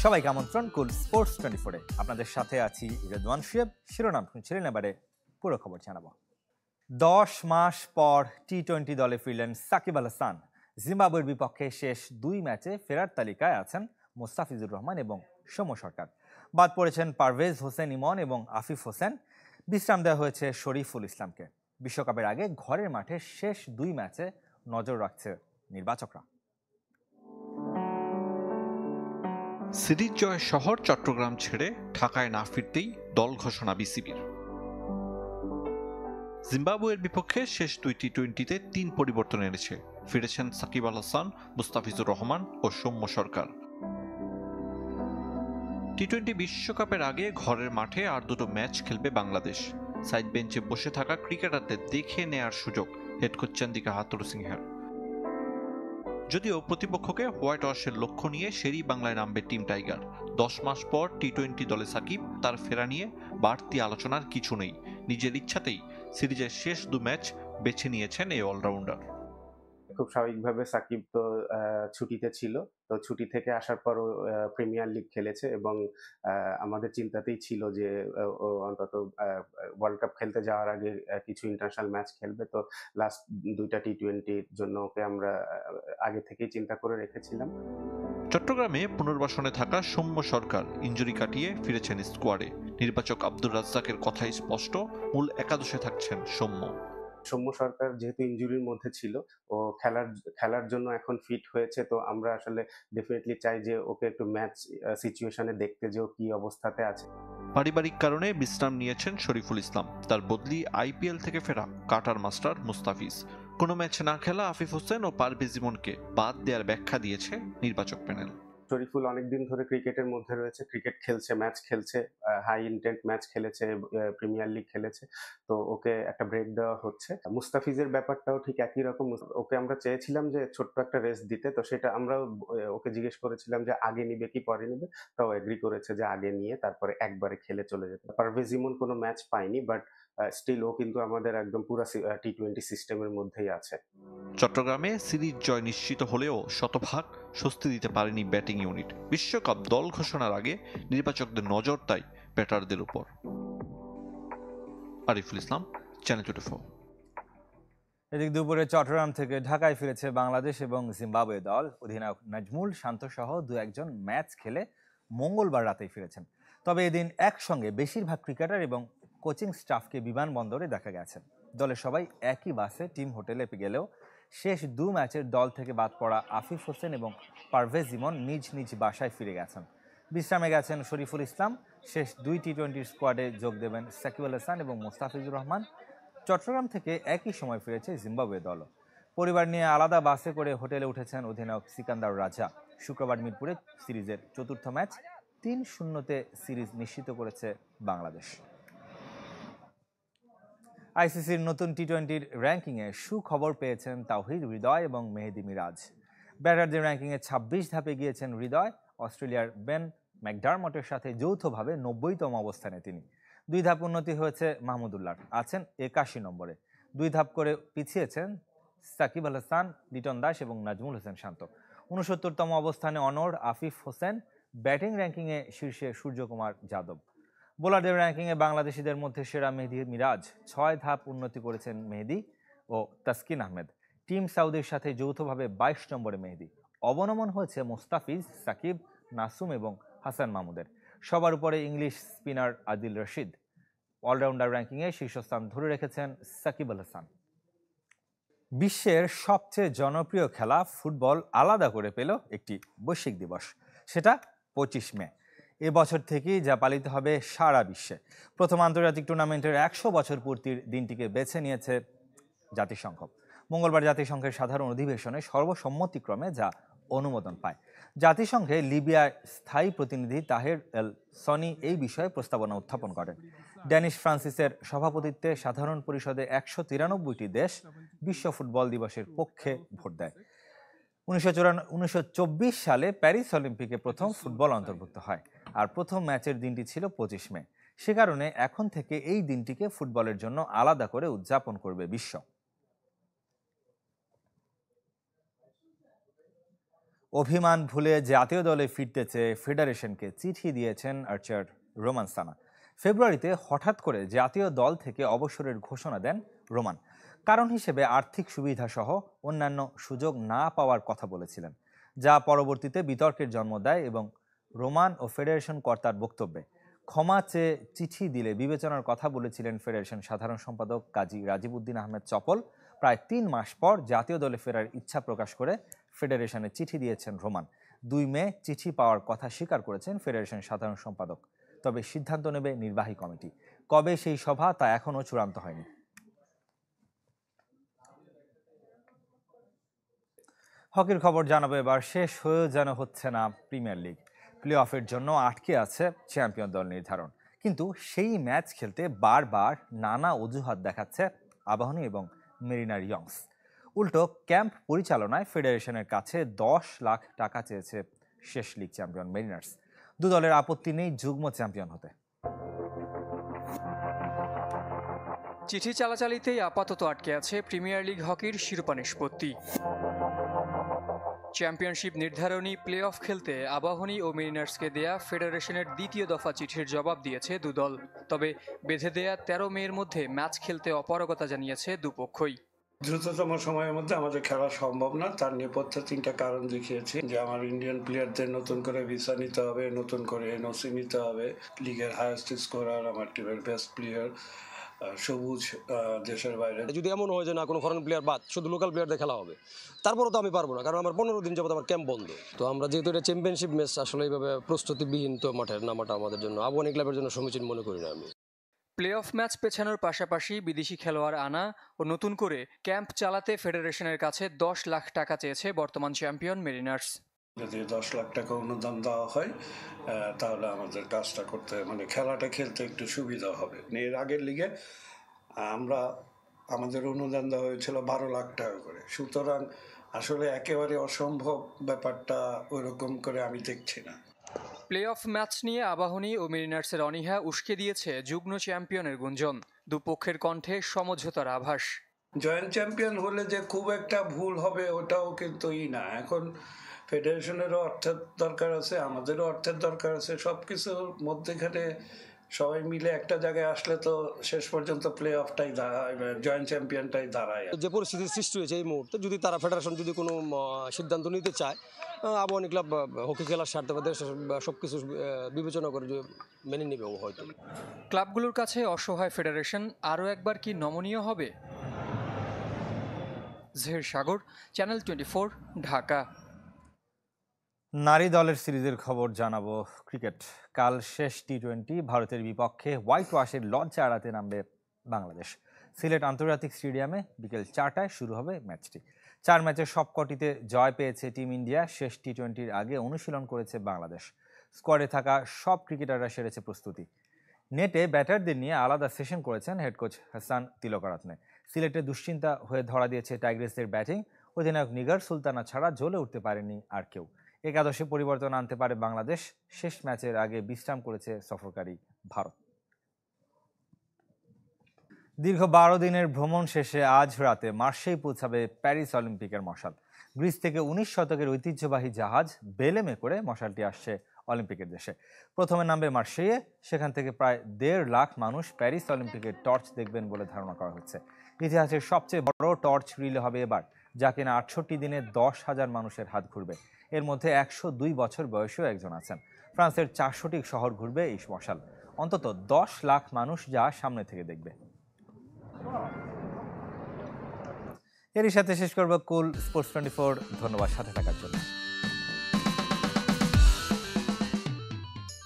সবাইকে আমন্ত্রণ কুল স্পোর্টস 24-এ। আপনাদের সাথে আছি রেদওয়ান শুয়েব। শিরোনাম শুনছিলেন, এবারে পুরো খবর জানাবো। 10 মাস পর টি-20 দলে ফিরলেন সাকিব আল হাসান। জিম্বাবুয়ের বিপক্ষে শেষ 2 ম্যাচে ফেরার তালিকায় আছেন মোস্তাফিজুর রহমান এবং সৌম্য সরকার। বাদ পড়েছেন পারভেজ হোসেন ইমন এবং আফিফ হোসেন। বিশ্রাম দেওয়া হয়েছে শরীফুল ইসলামকে। বিশ্বকাপের আগে ঘরের মাঠে শেষ 2 ম্যাচে নজর রাখছে নির্বাচকরা। সিরিজ জয়ের শহর চট্টগ্রাম ছেড়ে ঢাকায় না ফিরতেই দল ঘোষণা বিসিবির। জিম্বাবুয়ের বিপক্ষে শেষ 2 টি-20-তে 3 পরিবর্তন এনেছে। ফিরেছেন সাকিব আল হাসান, মুস্তাফিজুর রহমান ও সৌম্য সরকার। টি-20 বিশ্বকাপের আগে ঘরের মাঠে আর 2 ম্যাচ খেলবে বাংলাদেশ। সাইড বেঞ্চে বসে থাকা ক্রিকেটারদের দেখে নেয়ার সুযোগ হেড কোচ চন্দিকা হাথুরুসিংহের। যদিও প্রতিপক্ষকে হোয়াইট ওয়াশের লক্ষ্য নিয়ে শেরি বাংলায় নামবে টিম টাইগার। 10 মাস পর টি-20 দলে সাকিব, তার ফেরা নিয়ে বাড়তি আলোচনার কিছু নেই। নিজের ইচ্ছাতেই সিরিজের শেষ 2 ম্যাচ বেছে নিয়েছেন এই অলরাউন্ডার। খুব স্বাভাবিকভাবে সাকিব তো ছুটিতে ছিল, তো ছুটি থেকে আসার পর প্রিমিয়ার লিগ খেলেছে এবং আমাদের চিন্তাতেই ছিল যে ও অন্তত ওয়ার্ল্ড কাপ খেলতে যাওয়ার আগে কিছু ইন্টারন্যাশনাল ম্যাচ খেলবে। তো লাস্ট 2টা টি-20-র জন্য ওকে আমরা আগে থেকেই চিন্তা করে রেখেছিলাম। চট্টগ্রামে পুনর্বাসনে থাকা সৌম্য সরকার ইনজুরি কাটিয়ে ফিরেছেন স্কোয়াডে। নির্বাচক আব্দুর রাজ্জাকের কথাই স্পষ্ট, মূল একাদশে থাকছেন সৌম্য। সৌম্য সরকার যেহেতু ইনজুরির মধ্যে ছিল, ও খেলার জন্য এখন ফিট হয়েছে। তো আমরা আসলে ডেফিনেটলি চাই যে ওকে একটু ম্যাচ সিচুয়েশনে দেখতে, যে ও কি অবস্থাতে আছে। পারিবারিক কারণে বিশ্রাম নিয়েছেন শরীফুল ইসলাম। তার বদলি আইপিএল থেকে ফেরা কাটার মাস্টার মুস্তাফিজ। কোনো ম্যাচে না খেলা আফিফ হোসেন ও পারভেজ ইমনকে বাদ দেওয়ার ব্যাখ্যা দিয়েছে নির্বাচক প্যানেল। শরীফুল অনেকদিন ধরে ক্রিকেটের মধ্যে রয়েছে, ক্রিকেট খেলছে, ম্যাচ খেলছে, হাই ইন্টেন্ট ম্যাচ খেলেছে, প্রিমিয়ার লিগ খেলেছে। তো ওকে একটা ব্রেক দেওয়া হচ্ছে। মুস্তাফিজের ব্যাপারটাও ঠিক একই রকম। ওকে আমরা চেয়েছিলাম যে ছোট্ট একটা রেস্ট দিতে, তো সেটা আমরা ওকে জিজ্ঞেস করেছিলাম যে আগে নিবে কি পরে নিবে, তাও এগ্রি করেছে যে আগে নিয়ে তারপরে একবারে খেলে চলে যেতে। পারভেজ ইমন কোনো ম্যাচ পায়নি, বাট স্টিল ও কিন্তু আমাদের একদম পুরো টি-20 সিস্টেমের মধ্যেই আছে। চট্টগ্রামে সিরিজ জয় নিশ্চিত হলেও শতভাগ স্বস্তি দিতে পারেনি ব্যাটিং ইউনিট। বিশ্বকাপ দল ঘোষণার আগে নির্বাচকদের নজর তাই ব্যাটারদের উপর। আরিফুল ইসলাম, চ্যানেল 24। এদিক দুপুরে চট্টগ্রাম থেকে ঢাকায় ফিরেছে বাংলাদেশ এবং জিম্বাবুয়ে দল। অধিনায়ক নাজমুল শান্ত সহ 2-1 ম্যাচ খেলে মঙ্গলবার রাতেই ফিরেছেন। তবে এদিন একসঙ্গে বেশিরভাগ ক্রিকেটার এবং কোচিং স্টাফকে বিমানবন্দরে দেখা গেছে। দলের সবাই একই বাসে টিম হোটেলে গেলেও শেষ 2 ম্যাচের দল থেকে বাদ পড়া আফিফ হোসেন এবং পারভেজ ইমন নিজ নিজ বাসায় ফিরে গেছেন। বিশ্রামে গেছেন শরীফুল ইসলাম। শেষ 2 টি-20 স্কোয়াডে যোগ দেবেন সাকিব আল হাসান এবং মোস্তাফিজুর রহমান। চট্টগ্রাম থেকে একই সময় ফিরেছে জিম্বাবুয়ে দল। পরিবার নিয়ে আলাদা বাসে করে হোটেলে উঠেছেন অধিনায়ক সিকান্দার রাজা। শুক্রবার মিরপুরে সিরিজের 4র্থ ম্যাচ 3-0-তে সিরিজ নিশ্চিত করেছে বাংলাদেশ। আইসিসির নতুন টি-20 র্যাঙ্কিংয়ে সুখবর পেয়েছেন তাওহিদ হৃদয় এবং মেহেদী মিরাজ। ব্যাটারদের র্যাঙ্কিংয়ে 26 ধাপে গিয়েছেন হৃদয়। অস্ট্রেলিয়ার বেন ম্যাকডারমটের সাথে যৌথভাবে 90তম অবস্থানে তিনি। 2 ধাপ উন্নতি হয়েছে মাহমুদুল্লাহর, আছেন 81 নম্বরে। 2 ধাপ করে পিছিয়েছেন সাকিব আল হাসান, লিটন দাস এবং নাজমুল হোসেন শান্ত। 69তম অবস্থানে অনর, আফিফ হোসেন। ব্যাটিং র্যাঙ্কিংয়ে শীর্ষে সূর্যকুমার যাদব। বোলারদের র্যাঙ্কিংয়ে বাংলাদেশিদের মধ্যে সেরা মেহেদী মিরাজ। 6 ধাপ উন্নতি করেছেন মেহেদী ও তাসকিন আহমেদ। টিম সাউদির সাথে যৌথভাবে 22 নম্বরে মেহেদী। অবনমন হয়েছে মোস্তাফিজ, সাকিব, নাসুম এবং হাসান মাহমুদের। সবার উপরে English spinner Adil Rashid. All-rounder র্যাঙ্কিংয়ে শীর্ষস্থান ধরে রেখেছেন সাকিব আল হাসান। বিশ্বের সবচেয়ে জনপ্রিয় খেলা ফুটবল আলাদা করে পেল একটি বৈশ্বিক দিবস। সেটা 25 মে। এবছর থেকেই যা পালিত হবে সারা বিশ্বে। প্রথম আন্তর্জাতিক টুর্নামেন্টের 100 বছর পূর্তির দিনটিকে বেছে নিয়েছে জাতিসংঘ। মঙ্গলবার জাতিসংঘের সাধারণ অধিবেশনে সর্বসম্মতিক্রমে যা অনুমোদন পায়। জাতিসংঘে লিবিয়ার স্থায়ী প্রতিনিধি তাহের এল সনি এই বিষয়ে প্রস্তাবনা উত্থাপন করেন। ড্যানিশ ফ্রান্সিসের সভাপতিত্বে সাধারণ পরিষদে 193টি দেশ বিশ্ব ফুটবল দিবসের পক্ষে ভোট দেয়। 1924 সালে প্যারিস অলিম্পিকে প্রথম ফুটবল অন্তর্ভুক্ত হয়, আর প্রথম ম্যাচের দিনটি ছিল 25 মে। সে কারণে এখন থেকে এই দিনটিকে ফুটবলের জন্য আলাদা করে উদযাপন করবে বিশ্ব। অভিমান ভুলে জাতীয় দলে ফিরতে চেয়ে ফেডারেশনকে চিঠি দিয়েছেন আর্চার রোমান সানা। ফেব্রুয়ারিতে হঠাৎ করে জাতীয় দল থেকে অবসরের ঘোষণা দেন রোমান। কারণ হিসেবে আর্থিক সুবিধা সহ অন্যান্য সুযোগ না পাওয়ার কথা বলেছিলেন, যা পরবর্তীতে বিতর্কের জন্ম দেয় এবং রোমান ও ফেডারেশন কর্তার বক্তব্যে ক্ষমা চেয়ে চিঠি দিলে বিবেচনার কথা বলেছিলেন ফেডারেশন সাধারণ সম্পাদক কাজী রাজীব উদ্দিন আহমেদ চপল। প্রায় ৩ মাস পর জাতীয় দলে ফেরার ইচ্ছা প্রকাশ করে ফেডারেশনে চিঠি দিয়েছেন রোমান। ২ মে চিঠি পাওয়ার কথা স্বীকার করেছেন ফেডারেশন সাধারণ সম্পাদক। তবে সিদ্ধান্ত নেবে নির্বাহী কমিটি। কবে সেই সভা তা এখনও চূড়ান্ত হয়নি। হকির খবর জানাবো এবার। শেষ হয়েও যেন হচ্ছে না প্রিমিয়ার লিগ। প্লে অফের জন্য আটকে আছে চ্যাম্পিয়ন দল নির্ধারণ, কিন্তু সেই ম্যাচ খেলতে বারবার নানা অজুহাত দেখাচ্ছে আবাহনী এবং মেরিনার ইয়ংস। উল্টো ক্যাম্প পরিচালনায় ফেডারেশনের কাছে 10 লাখ টাকা চেয়েছে শেষ লিগ চ্যাম্পিয়ন মেরিনার্স। দু দলের আপত্তি নেই যুগ্ম চ্যাম্পিয়ন হতে। চিঠি চালাচালিতেই আপাতত আটকে আছে প্রিমিয়ার লিগ হকির শিরোপা নিষ্পত্তি। চ্যাম্পিয়নশিপ নির্ধারণী প্লে অফ খেলতে আবাহনী ও মেরিনার্সকে দেয়া ফেডারেশনের দ্বিতীয় দফা চিঠির জবাব দিয়েছে দুদল। তবে বেঁধে দেয়া 13 মের মধ্যে ম্যাচ খেলতে অপারগতা জানিয়েছে দুপক্ষই। দ্রুততম সময়ের মধ্যে আমাদের খেলা সম্ভব না, তার নেপথ্যে 3টা কারণ দেখিয়েছি। যে আমার ইন্ডিয়ান প্লেয়ারদের নতুন করে ভিসা নিতে হবে, নতুন করে এনওসি নিতে হবে। লিগের হাইয়েস্ট স্কোরার, আমার টিমের বেস্ট প্লেয়ার সবুজ দেশের বাইরে। যদি এমন হয় যে না কোনো ফরেন প্লেয়ার বাদ শুধু লোকাল প্লেয়ারদের খেলা হবে, তারপরও তো আমি পারবো না, কারণ আমার 15 দিন যাবত আমার ক্যাম্প বন্ধ। তো আমরা যেহেতু এটা চ্যাম্পিয়নশিপ ম্যাচ, আসলে এইভাবে প্রস্তুতিবিহীন তো মাঠে নামাটা আমাদের জন্য, আবাহনী ক্লাবের জন্য সমীচীন মনে করি না আমি। প্লে অফ ম্যাচ পেছানোর পাশাপাশি বিদেশি খেলোয়াড় আনা ও নতুন করে ক্যাম্প চালাতে ফেডারেশনের কাছে 10 লাখ টাকা চেয়েছে বর্তমান চ্যাম্পিয়ন মেরিনার্স। যদি 10 লাখ টাকা অনুদান দেওয়া হয় তাহলে আমাদের কাজটা করতে, মানে খেলাটা খেলতে একটু সুবিধা হবে। এর আগের লিগে আমাদের অনুদান দেওয়া হয়েছিল 12 লাখ টাকা করে। সুতরাং আসলে একেবারে অসম্ভব ব্যাপারটা ওইরকম করে আমি দেখছি না। প্লে অফ ম্যাচ নিয়ে আবাহনী ও মেরিনার্সের অনীহা উস্কে দিয়েছে যুগ্ম চ্যাম্পিয়নের গুঞ্জন। দুপক্ষের কণ্ঠে সমঝোতার আভাস। জয়েন্ট চ্যাম্পিয়ন হলে যে খুব একটা ভুল হবে ওটাও কিন্তু না। এখন ফেডারেশনেরও অর্থের দরকার আছে, আমাদেরও অর্থের দরকার আছে। সবকিছুর মধ্যেখানে সবাই মিলে একটা জায়গায় আসলে তো শেষ পর্যন্ত প্লে অফটাই দাঁড়ায়, জয়েন্ট চ্যাম্পিয়নটাই দাঁড়ায়। যে পরিস্থিতির সৃষ্টি হয়েছে এই মুহূর্তে, যদি তারা ফেডারেশন যদি কোনো সিদ্ধান্ত নিতে চায়, আবাহনী ক্লাব হকি খেলার স্বার্থে সবকিছু বিবেচনা করে মেনে নেবে হয়তো। ক্লাবগুলোর কাছে অসহায় ফেডারেশন আরও একবার কি নমনীয় হবে? জহির সাগর, চ্যানেল 24, ঢাকা। নারী দলের সিরিজের খবর জানাবো। ক্রিকেট, কাল শেষ টি-20। ভারতের বিপক্ষে হোয়াইট ওয়াশের লজ্জা এড়াতে নামবে বাংলাদেশ। সিলেট আন্তর্জাতিক স্টেডিয়ামে বিকেল 4টায় শুরু হবে ম্যাচটি। 4 ম্যাচের সবকটিতে জয় পেয়েছে টিম ইন্ডিয়া। শেষ টি-20-র আগে অনুশীলন করেছে বাংলাদেশ। স্কোয়াডে থাকা সব ক্রিকেটাররা সেরেছে প্রস্তুতি। নেটে ব্যাটারদের নিয়ে আলাদা সেশন করেছেন হেড কোচ হাসান তিলকরত্নে। সিলেটে দুশ্চিন্তা হয়ে ধরা দিয়েছে টাইগ্রেসদের ব্যাটিং। অধিনায়ক নিগার সুলতানা ছাড়া জ্বলে উঠতে পারেনি আর কেউ। একাদশে পরিবর্তন আনতে পারে বাংলাদেশ। শেষ ম্যাচের আগে বিশ্রাম করেছে সফরকারী ভারত। দীর্ঘ 12 দিনের ভ্রমণ শেষে আজ রাতে মার্সেই পৌঁছাবে প্যারিস অলিম্পিকের মশাল। গ্রিস থেকে 19 শতকের ঐতিহ্যবাহী জাহাজ বেলেমে করে মশালটি আসছে অলিম্পিকের দেশে। প্রথমে নামবে মার্সেইয়ে, সেখান থেকে প্রায় 1.5 লাখ মানুষ প্যারিস অলিম্পিকের টর্চ দেখবেন বলে ধারণা করা হচ্ছে। ইতিহাসের সবচেয়ে বড় টর্চ রিলে হবে এবার, যা কিনা 68 দিনে 10,000 মানুষের হাত ঘুরবে। এর মধ্যে 102 বছর বয়সেও একজন আছেন। ফ্রান্সের 400টি শহর ঘুরবে এই মশাল। অন্তত 10 লাখ মানুষ যা সামনে থেকে দেখবে। এরই সাথে শেষ করব কুল স্পোর্টস 24। ধন্যবাদ সাথে থাকার জন্য।